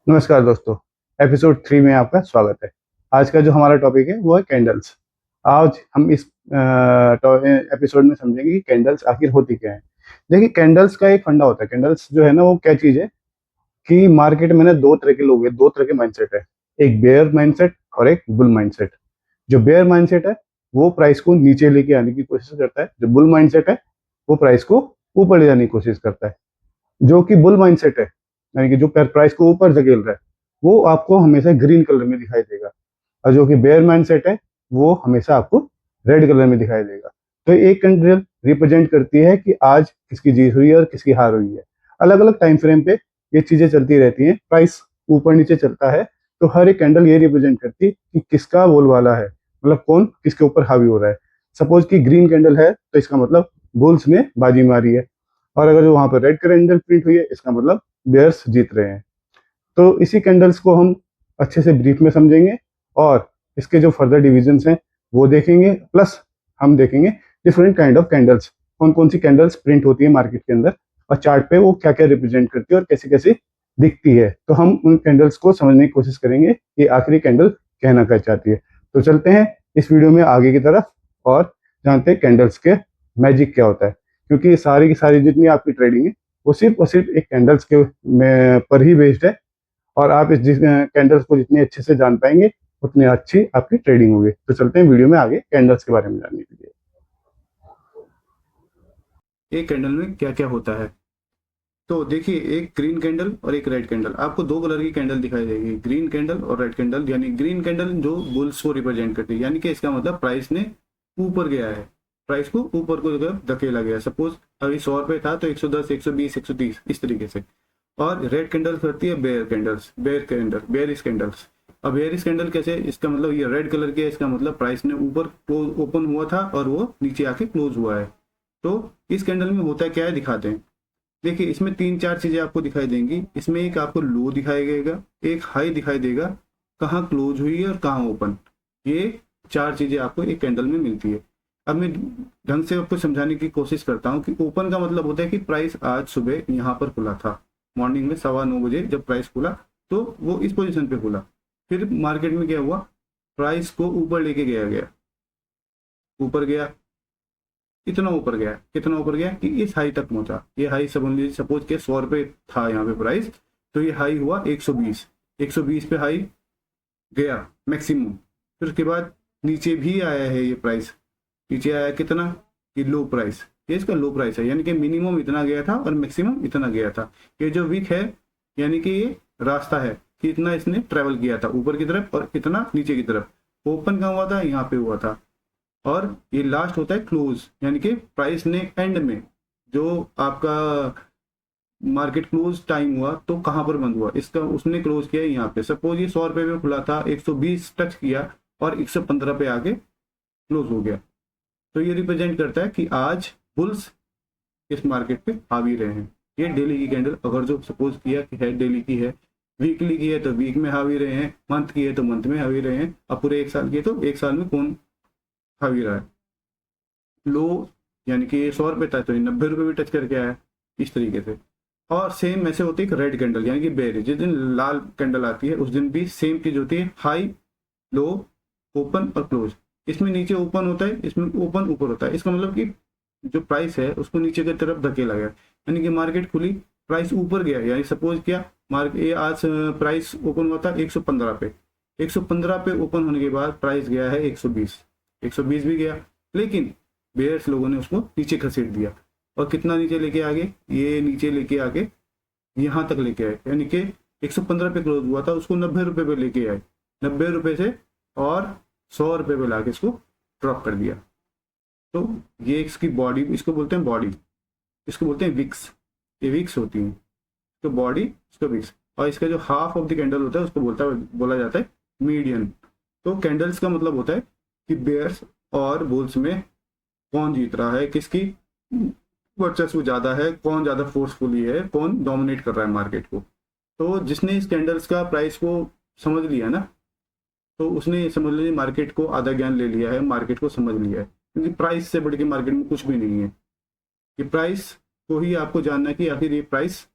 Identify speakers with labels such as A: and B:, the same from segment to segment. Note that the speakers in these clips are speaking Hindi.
A: नमस्कार दोस्तों। एपिसोड 3 में आपका स्वागत है। आज का जो हमारा टॉपिक है वो है कैंडल्स। आज हम इस एपिसोड में समझेंगे कि कैंडल्स आखिर होती क्या है। देखिए, कैंडल्स का एक फंडा होता है। कैंडल्स जो है ना, वो क्या चीज़ है कि मार्केट में ना दो तरह के लोग हैं, दो तरह के माइंडसेट है। एक बेयर माइंडसेट और एक बुल माइंडसेट। जो बेयर माइंडसेट है वो प्राइस को नीचे लेके आने की कोशिश करता है। जो बुल माइंडसेट है वो प्राइस को ऊपर ले जाने की कोशिश करता है। जो कि बुल माइंडसेट है, यानी कि जो प्राइस को ऊपर धकेल रहा है, वो आपको हमेशा ग्रीन कलर में दिखाई देगा। और जो कि बेयर माइंडसेट है वो हमेशा आपको रेड कलर में दिखाई देगा। तो एक कैंडल रिप्रेजेंट करती है कि आज किसकी जीत हुई है और किसकी हार हुई है। अलग अलग टाइम फ्रेम पे ये चीजें चलती रहती हैं। प्राइस ऊपर नीचे चलता है, तो हर एक कैंडल ये रिप्रेजेंट करती है कि किसका बोल वाला है, मतलब कौन किसके ऊपर हावी हो रहा है। सपोज कि ग्रीन कैंडल है तो इसका मतलब बुल्स ने बाजी मारी है, और अगर जो वहां पर रेड कैंडल प्रिंट हुई है इसका मतलब बेयर्स जीत रहे हैं। तो इसी कैंडल्स को हम अच्छे से ब्रीफ में समझेंगे, और इसके जो फर्दर डिविजन्स हैं वो देखेंगे। प्लस हम देखेंगे डिफरेंट काइंड ऑफ कैंडल्स, कौन कौन सी कैंडल्स प्रिंट होती है मार्केट के अंदर, और चार्ट पे वो क्या क्या रिप्रेजेंट करती है और कैसे कैसे दिखती है। तो हम उन कैंडल्स को समझने की कोशिश करेंगे कि आखिरी कैंडल कहना क्या चाहती है। तो चलते हैं इस वीडियो में आगे की तरफ और जानते हैं कैंडल्स के मैजिक क्या होता है। क्योंकि ये सारी की सारी जितनी आपकी ट्रेडिंग है वो सिर्फ और सिर्फ एक कैंडल्स के पर ही बेस्ड है। और आप इस कैंडल्स को जितने अच्छे से जान पाएंगे उतनी अच्छी आपकी ट्रेडिंग होगी। तो चलते हैं वीडियो में आगे कैंडल्स के बारे में जानने के लिए। एक कैंडल में क्या क्या होता है, तो देखिए, एक ग्रीन कैंडल और एक रेड कैंडल। आपको दो कलर की कैंडल दिखाई देगी, ग्रीन कैंडल और रेड कैंडल। यानी ग्रीन कैंडल जो बुल्स को रिप्रेजेंट करती है, यानी कि इसका मतलब प्राइस ने ऊपर गया है, प्राइस को ऊपर को धकेला गया। सपोज अभी 100 रुपये था तो 110, 120, 130 इस तरीके से। और रेड कैंडल करती है बेयर कैंडल्स, बेयरिश कैंडल्स। अब बेयरिश कैंडल कैसे, इसका मतलब ये रेड कलर की है, इसका मतलब प्राइस ने ऊपर क्लोज ओपन हुआ था और वो नीचे आके क्लोज हुआ है। तो इस कैंडल में होता है क्या है, दिखाते हैं। देखिए, इसमें तीन चार चीजें आपको दिखाई देंगी। इसमें एक आपको लो दिखाई देगा, एक हाई दिखाई देगा, कहाँ क्लोज हुई है और कहाँ ओपन। ये चार चीजें आपको एक कैंडल में मिलती है। अब मैं ढंग से आपको समझाने की कोशिश करता हूँ कि ओपन का मतलब होता है कि प्राइस आज सुबह यहाँ पर खुला था, मॉर्निंग में 9:15 बजे जब प्राइस खुला तो वो इस पोजीशन पे खुला। फिर मार्केट में क्या हुआ, प्राइस को ऊपर लेके गया गया, ऊपर गया, इतना ऊपर गया, कितना ऊपर गया कि इस हाई तक पहुंचा। ये हाई सपोज के 100 रुपये था यहाँ पे प्राइस, तो ये हाई हुआ 120। 120 पे हाई गया मैक्सिमम। फिर उसके बाद नीचे भी आया है ये प्राइस, नीचे आया कितना, ये लो प्राइस, ये इसका लो प्राइस है। यानी कि मिनिमम इतना गया था और मैक्सिमम इतना गया था। ये जो वीक है, यानी कि ये रास्ता है कि इतना इसने ट्रेवल किया था ऊपर की तरफ और इतना नीचे की तरफ। ओपन कहाँ हुआ था, यहाँ पे हुआ था। और ये लास्ट होता है क्लोज, यानी कि प्राइस ने एंड में जो आपका मार्केट क्लोज टाइम हुआ तो कहां पर बंद हुआ, इसका उसने क्लोज किया यहाँ पे। सपोज ये 100 रुपये में खुला था, 120 टच किया और 115 पे आके क्लोज हो गया। तो ये रिप्रेजेंट करता है कि आज बुल्स इस मार्केट पे हावी रहे हैं। ये डेली की कैंडल, अगर जो सपोज किया कि है डेली की है, वीकली की है तो वीक में हावी रहे हैं, मंथ की है तो मंथ में हावी रहे हैं, अब पूरे एक साल की है तो एक साल में कौन हावी रहा है। लो यानी कि 100 रुपये था तो ये 90 रुपये भी टच करके आया, इस तरीके से। और सेम ऐसे होती है एक रेड कैंडल, यानी कि बेयर। जिस दिन लाल कैंडल आती है उस दिन भी सेम चीज होती है, हाई लो ओपन और क्लोज। इसमें नीचे ओपन होता है, इसमें ओपन ऊपर होता है। इसका मतलब कि जो प्राइस है उसको नीचे की तरफ धकेला गया, यानी कि मार्केट खुली, प्राइस ऊपर गया। यानी सपोज क्या, मार्केट ये आज प्राइस ओपन हुआ था 115 पे, 115 पे ओपन होने के बाद प्राइस गया है 120, 120 भी गया, लेकिन बेयर्स लोगों ने उसको नीचे घसीट दिया। और कितना नीचे लेके आगे, ये नीचे लेके आके यहाँ तक लेके आए, यानी कि 115 पे क्लोज हुआ था उसको 90 रुपये पे लेके आए, 90 रुपये से और 100 रुपये पे लाके इसको ड्रॉप कर दिया। तो ये इसकी बॉडी, इसको बोलते हैं बॉडी, इसको बोलते हैं विक्स। ये विक्स होती है, तो बॉडी, इसको विक्स। और इसका जो हाफ ऑफ द कैंडल होता है उसको बोला जाता है मीडियन। तो कैंडल्स का मतलब होता है कि बेयर्स और बुल्स में कौन जीत रहा है, किसकी वर्चस्व ज्यादा है, कौन ज्यादा फोर्सफुली है, कौन डोमिनेट कर रहा है मार्केट को। तो जिसने इस कैंडल्स का प्राइस को समझ लिया ना, तो उसने समझ लीजिए मार्केट को आधा ज्ञान ले लिया है, मार्केट को समझ लिया है। क्योंकि प्राइस से बढ़ के मार्केट में कुछ भी नहीं है। ये प्राइस को ही आपको जानना है कि आखिर ये प्राइस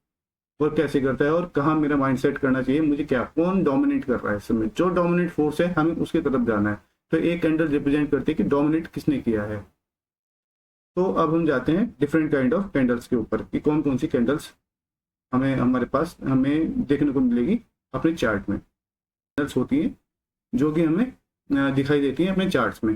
A: वर्क कैसे करता है और कहाँ मेरा माइंड सेट करना चाहिए, मुझे क्या कौन डोमिनेट कर रहा है इस समय, जो डोमिनेट फोर्स है हमें उसकी तरफ जाना है। तो एक कैंडल रिप्रेजेंट करती है कि डोमिनेट किसने किया है। तो अब हम जाते हैं डिफरेंट काइंड ऑफ कैंडल्स के ऊपर कि कौन कौन सी कैंडल्स हमारे पास हमें देखने को मिलेगी अपने चार्ट में। कैंडल्स होती हैं जो कि हमें दिखाई देती हैं अपने चार्ट्स में,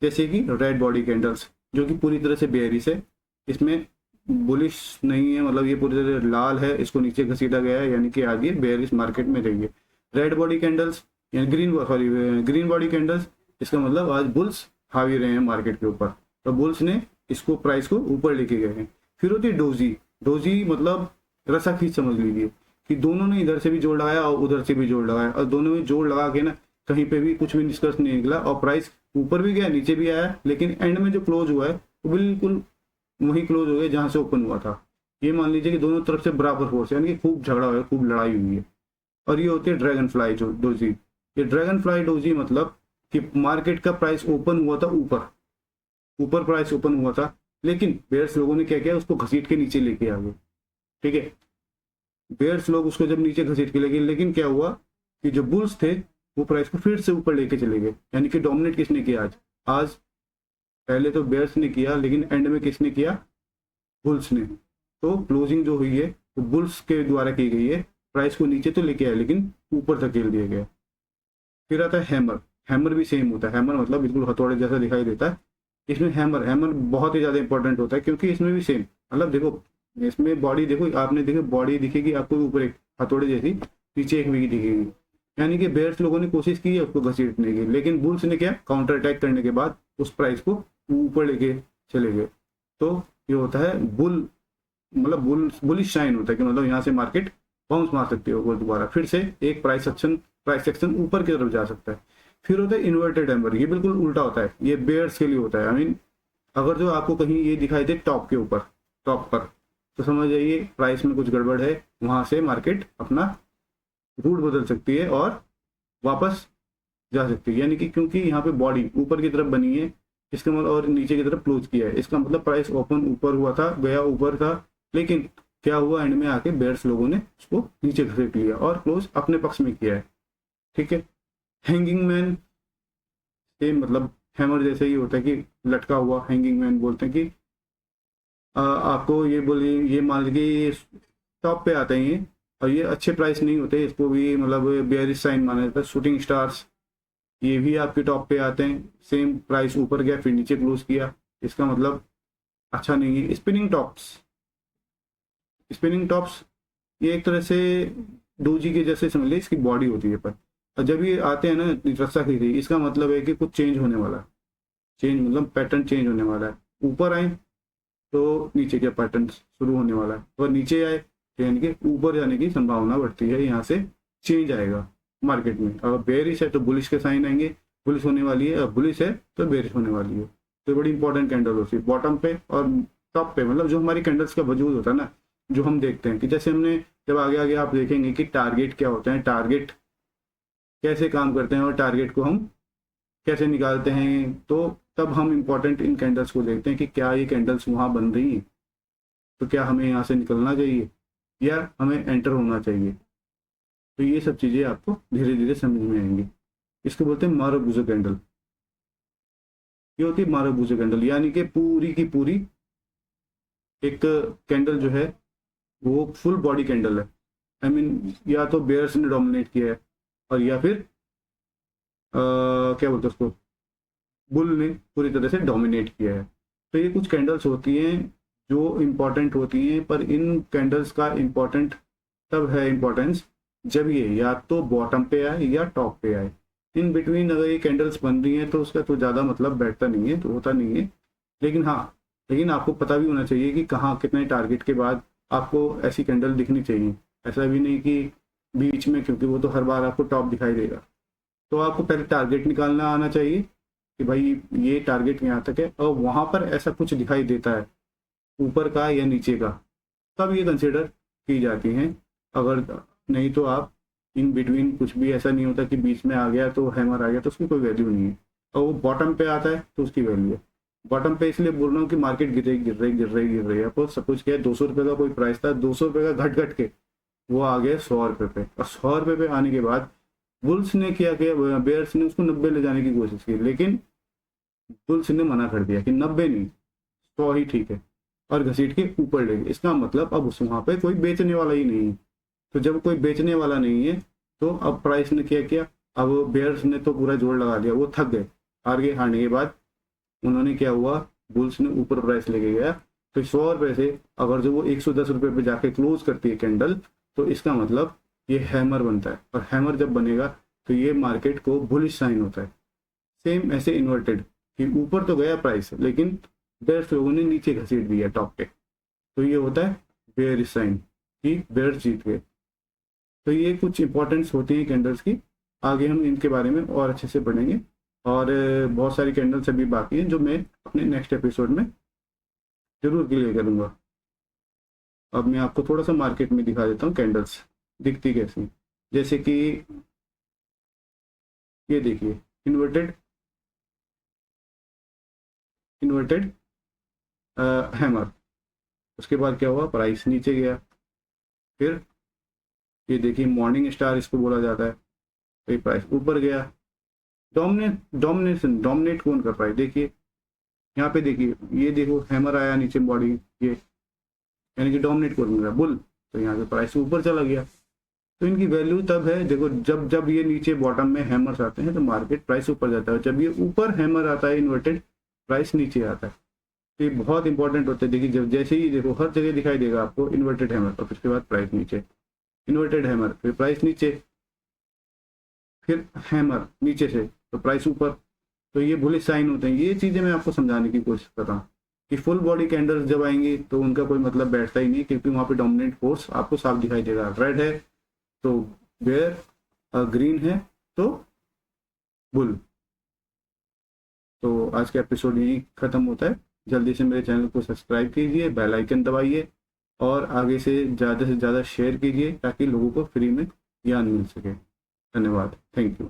A: जैसे कि रेड बॉडी कैंडल्स जो कि पूरी तरह से बेयरिश है, इसमें बुलिश नहीं है, मतलब ये पूरी तरह लाल है, इसको नीचे घसीटा गया है, यानी कि आगे बेयरिश मार्केट में रही है। रेड बॉडी कैंडल्स यानी ग्रीन बॉडी कैंडल्स, इसका मतलब आज बुल्स हावी रहे हैं मार्केट के ऊपर, तो बुल्स ने इसको प्राइस को ऊपर लेके गए हैं। फिर होती है डोजी। डोजी मतलब रसा खींच समझ लीजिए कि दोनों ने इधर से भी जोड़ लगाया और उधर से भी जोड़ लगाया, और दोनों में जोड़ लगा के ना कहीं पे भी कुछ भी निष्कर्ष नहीं निकला और प्राइस ऊपर भी गया नीचे भी आया, लेकिन एंड में जो क्लोज हुआ है वो बिल्कुल वही क्लोज हो गया जहां से ओपन हुआ था। ये मान लीजिए कि दोनों तरफ से बराबर फोर्स यानी कि खूब झगड़ा हुआ है, खूब लड़ाई हुई है। और ये होती है ड्रैगन फ्लाई डोजी। ये ड्रैगन फ्लाई डोजी मतलब कि मार्केट का प्राइस ओपन हुआ था ऊपर, ऊपर प्राइस ओपन हुआ था, लेकिन बेयर्स लोगों ने क्या किया, उसको घसीट के नीचे लेके आ गए। ठीक है, बेयर्स लोग उसको जब नीचे घसीट के ले गए, लेकिन क्या हुआ कि जो बुल्स थे वो प्राइस को फिर से ऊपर लेके चले गए। यानी कि डोमिनेट किसने किया आज आज पहले तो बेयर्स ने किया, लेकिन एंड में किसने किया, बुल्स ने। तो क्लोजिंग जो हुई है वो बुल्स के द्वारा की गई है, प्राइस को नीचे तो लेके आया लेकिन ऊपर धकेल दिया गया। फिर आता है हैमर। हैमर भी सेम होता है, हैमर मतलब बिल्कुल हथौड़े जैसा दिखाई देता है। इसमें हैमर हैमर बहुत ही ज्यादा इंपॉर्टेंट होता है, क्योंकि इसमें भी सेम मतलब देखो, इसमें बॉडी देखो, आपने देखो बॉडी दिखेगी आपको ऊपर एक हथौड़े जैसी, नीचे एक विगी दिखेगी, यानी कि बेयर्स लोगों ने कोशिश की है उसको घसीटने की, लेकिन बुल्स ने क्या काउंटर अटैक करने के बाद उस प्राइस को ऊपर लेके चले गए। तो ये होता है बुल, मतलब बुलिश साइन होता है कि मतलब यहाँ से मार्केट बाउंस मार सकती है और दोबारा फिर से एक प्राइस सेक्शन ऊपर की तरफ जा सकता है। फिर होता है इन्वर्टेड हैमर। ये बिल्कुल उल्टा होता है, ये बेयर्स के लिए होता है। आई मीन अगर जो आपको कहीं ये दिखाई दे टॉप के ऊपर, टॉप पर, तो समझ जाइए प्राइस में कुछ गड़बड़ है, वहां से मार्केट अपना रूट बदल सकती है और वापस जा सकती है। यानी कि क्योंकि यहाँ पे बॉडी ऊपर की तरफ बनी है, इसका मतलब, और नीचे की तरफ क्लोज किया है, इसका मतलब प्राइस ओपन ऊपर हुआ था, गया ऊपर था, लेकिन क्या हुआ एंड में आके बेयर्स लोगों ने उसको नीचे घसीट लिया और क्लोज अपने पक्ष में किया है। ठीक है, हैंगिंग मैन सेम मतलब हैमर जैसे ही होता है कि लटका हुआ, हैंगिंग मैन बोलते हैं कि आपको ये बोलिए, ये मान लीजिए टॉप पे आते हैं ये, और ये अच्छे प्राइस नहीं होते, इसको भी मतलब बेयरिश साइन माना जाता है। शूटिंग स्टार्स ये भी आपके टॉप पे आते हैं, सेम प्राइस ऊपर गया फिर नीचे क्लोज किया, इसका मतलब अच्छा नहीं है। स्पिनिंग टॉप्स ये एक तरह से डोजी के जैसे समझ लीजिए, इसकी बॉडी होती है पर, और जब ये आते हैं ना रस्सा खींची, इसका मतलब है कि कुछ चेंज होने वाला है, चेंज मतलब पैटर्न चेंज होने वाला है। ऊपर आए तो नीचे का पैटर्न शुरू होने वाला है, और नीचे आए तो यानी कि ऊपर जाने की संभावना बढ़ती है, यहाँ से चेंज आएगा मार्केट में। अगर बेयरिश है तो बुलिश के साइन आएंगे, बुलिश होने वाली है, और बुलिश है तो बेयरिश होने वाली है। तो बड़ी इंपॉर्टेंट कैंडल होती है बॉटम पे और टॉप पे, मतलब जो हमारी कैंडल्स का वजूद होता है ना, जो हम देखते हैं कि जैसे हमने जब आगे आगे आप देखेंगे कि टारगेट क्या होते हैं, टारगेट कैसे काम करते हैं और टारगेट को हम कैसे निकालते हैं, तो तब हम इंपॉर्टेंट इन कैंडल्स को देखते हैं कि क्या ये कैंडल्स वहाँ बन रही हैं, तो क्या हमें यहाँ से निकलना चाहिए या हमें एंटर होना चाहिए। तो ये सब चीज़ें आपको धीरे धीरे समझ में आएंगी। इसको बोलते हैं मारुबुजो कैंडल। ये होती है मारुबुजो कैंडल, यानी कि पूरी की पूरी एक कैंडल जो है वो फुल बॉडी कैंडल है। आई मीन या तो बेयर्स ने डोमिनेट किया है, और या फिर क्या बोलते हैं उसको, बुल ने पूरी तरह से डोमिनेट किया है। तो ये कुछ कैंडल्स होती हैं जो इम्पोर्टेंट होती हैं, पर इन कैंडल्स का इम्पोर्टेंट तब है इम्पोर्टेंस जब ये या तो बॉटम पे आए या टॉप पे आए। इन बिटवीन अगर ये कैंडल्स बन रही हैं तो उसका तो ज़्यादा मतलब बैठता नहीं है, तो होता नहीं है। लेकिन हाँ, लेकिन आपको पता भी होना चाहिए कि कहाँ कितने टारगेट के बाद आपको ऐसी कैंडल दिखनी चाहिए। ऐसा भी नहीं कि बीच में, क्योंकि वो तो हर बार आपको टॉप दिखाई देगा। तो आपको पहले टारगेट निकालना आना चाहिए कि भाई ये टारगेट यहाँ तक है, और वहाँ पर ऐसा कुछ दिखाई देता है ऊपर का या नीचे का, तब ये कंसिडर की जाती हैं। अगर नहीं तो आप इन बिटवीन कुछ भी ऐसा नहीं होता कि बीच में आ गया तो हैमर आ गया, तो उसकी कोई वैल्यू नहीं है। और वो बॉटम पे आता है तो उसकी वैल्यू है। बॉटम पे इसलिए बोल रहा हूँ कि मार्केट गिर रही है। आपको सपोज क्या है, 200 रुपये का कोई प्राइस था, 200 रुपये का घट घट के वो आ गया 100 रुपये पे, और 100 रुपये पे आने के बाद बुल्स ने क्या किया, बेयर्स ने उसको 90 ले जाने की कोशिश की, लेकिन बुल्स ने मना कर दिया कि 90 नहीं, 100 ही ठीक है, और घसीट के ऊपर ले गए। इसका मतलब अब उस वहाँ पे कोई बेचने वाला ही नहीं है। तो जब कोई बेचने वाला नहीं है तो अब प्राइस ने क्या किया, अब बेयर्स ने तो पूरा जोर लगा दिया, वो थक गए, हार गए। हारने के बाद उन्होंने क्या हुआ, बुल्स ने ऊपर प्राइस लेके गया। तो 100 रुपये से अगर जो वो 110 रुपये पे जाके क्लोज करती है कैंडल, तो इसका मतलब ये हैमर बनता है, और हैमर जब बनेगा तो ये मार्केट को बुलिश साइन होता है। सेम ऐसे इन्वर्टेड कि ऊपर तो गया प्राइस, लेकिन बेयर्स लोगों ने नीचे घसीट दिया टॉप पे, तो ये होता है बेयरिश साइन कि बेयर्स जीत गए। तो ये कुछ इंपॉर्टेंट्स होती हैं कैंडल्स की, आगे हम इनके बारे में और अच्छे से पढ़ेंगे, और बहुत सारी कैंडल्स अभी बाकी हैं जो मैं अपने नेक्स्ट एपिसोड में जरूर क्लियर करूँगा। अब मैं आपको थोड़ा सा मार्केट में दिखा देता हूँ कैंडल्स दिखती कैसी, जैसे कि ये देखिए इन्वर्टेड इन्वर्टेड हैमर। उसके बाद क्या हुआ, प्राइस नीचे गया, फिर ये देखिए मॉर्निंग स्टार इसको बोला जाता है, तो ये प्राइस ऊपर गया। डोमिनेट कौन कर रहा है, देखिए यहाँ पे देखिए, ये देखो हैमर आया नीचे बॉडी, ये यानी कि डोमिनेट कौन कर रहा है, बुल, तो यहाँ पे प्राइस ऊपर चला गया। तो इनकी वैल्यू तब है, देखो जब जब ये नीचे बॉटम में हैमर्स आते हैं तो मार्केट प्राइस ऊपर जाता है, जब ये ऊपर हैमर आता है इन्वर्टेड, प्राइस नीचे आता है। तो ये बहुत इंपॉर्टेंट होता है। देखिए जब जैसे ही देखो हर जगह दिखाई देगा आपको इन्वर्टेड हैमर, और उसके बाद प्राइस नीचे, इन्वर्टेड हैमर, फिर प्राइस नीचे, फिर हैमर नीचे से तो प्राइस ऊपर। तो ये बुलिश साइन होते हैं। ये चीज़ें मैं आपको समझाने की कोशिश कर रहा हूँ कि फुल बॉडी कैंडल्स जब आएंगी तो उनका कोई मतलब बैठता ही नहीं, क्योंकि वहाँ पे डोमिनेंट फोर्स आपको साफ दिखाई देगा। रेड है तो बेयर, ग्रीन है तो बुल। तो आज का एपिसोड यही खत्म होता है। जल्दी से मेरे चैनल को सब्सक्राइब कीजिए, बेल आइकन दबाइए, और आगे से ज़्यादा शेयर कीजिए ताकि लोगों को फ्री में ज्ञान मिल सके। धन्यवाद, थैंक यू।